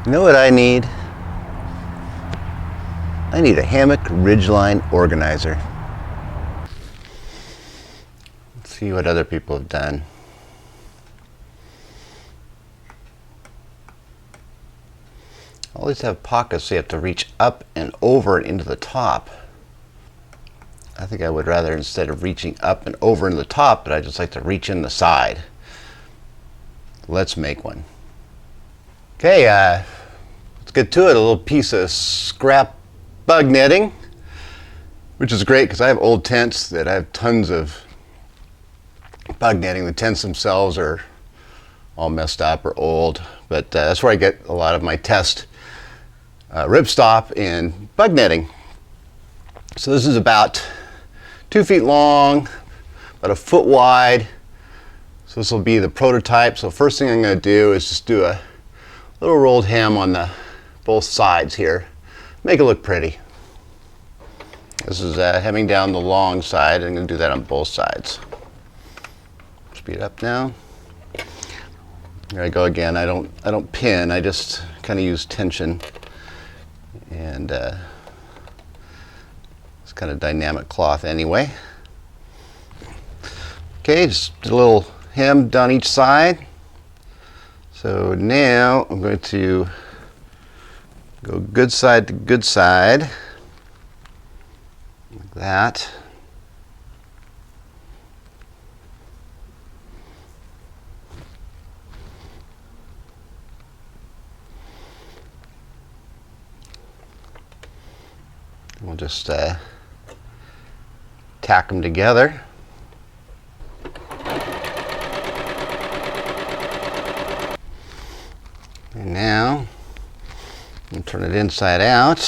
You know what I need? I need a hammock ridgeline organizer. Let's see what other people have done. All these have pockets, so you have to reach up and over and into the top. I think I would rather, instead of reaching up and over into the top, but I just like to reach in the side. Let's make one. Okay, let's get to it. A little piece of scrap bug netting, which is great because I have old tents that have tons of bug netting. The tents themselves are all messed up or old, but that's where I get a lot of my test ripstop and bug netting. So this is about 2 feet long, about a foot wide. So this will be the prototype. So first thing I'm going to do is just do a little rolled hem on both sides here. Make it look pretty. This is hemming down the long side. I'm going to do that on both sides. Speed up now. Here I go again. I don't pin. I just kind of use tension, and it's kind of dynamic cloth anyway. Okay, just a little hem down each side. So now I'm going to go good side to good side, like that. We'll just tack them together. And now I'm going to turn it inside out.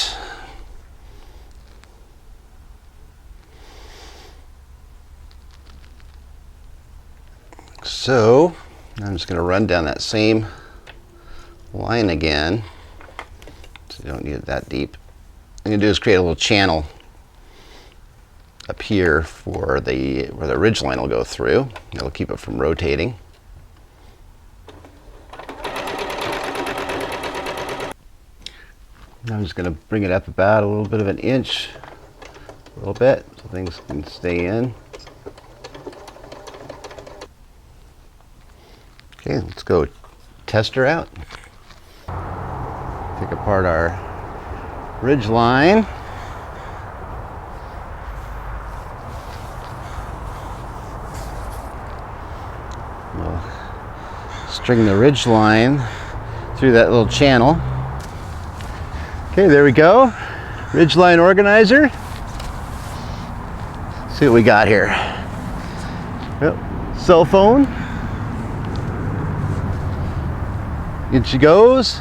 So I'm just going to run down that same line again, so you don't need it that deep. What I'm going to do is create a little channel up here for where the ridge line will go through. It'll keep it from rotating. I'm just going to bring it up about a little bit of an inch, a little bit, so things can stay in. Okay, let's go test her out. Take apart our ridge line. We'll string the ridge line through that little channel. Okay, there we go. Ridgeline organizer. Let's see what we got here. Yep. Cell phone. In she goes.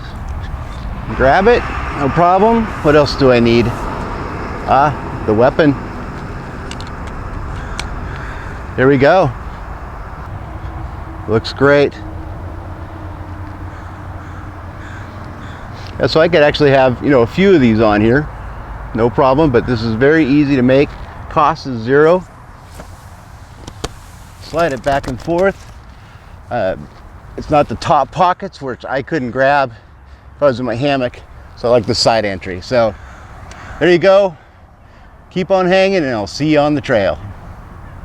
Grab it. No problem. What else do I need? The weapon. There we go. Looks great. Yeah, so I could actually have, a few of these on here, no problem, but this is very easy to make. Cost is zero. Slide it back and forth. It's not the top pockets, which I couldn't grab if I was in my hammock, so I like the side entry. So there you go. Keep on hanging, and I'll see you on the trail.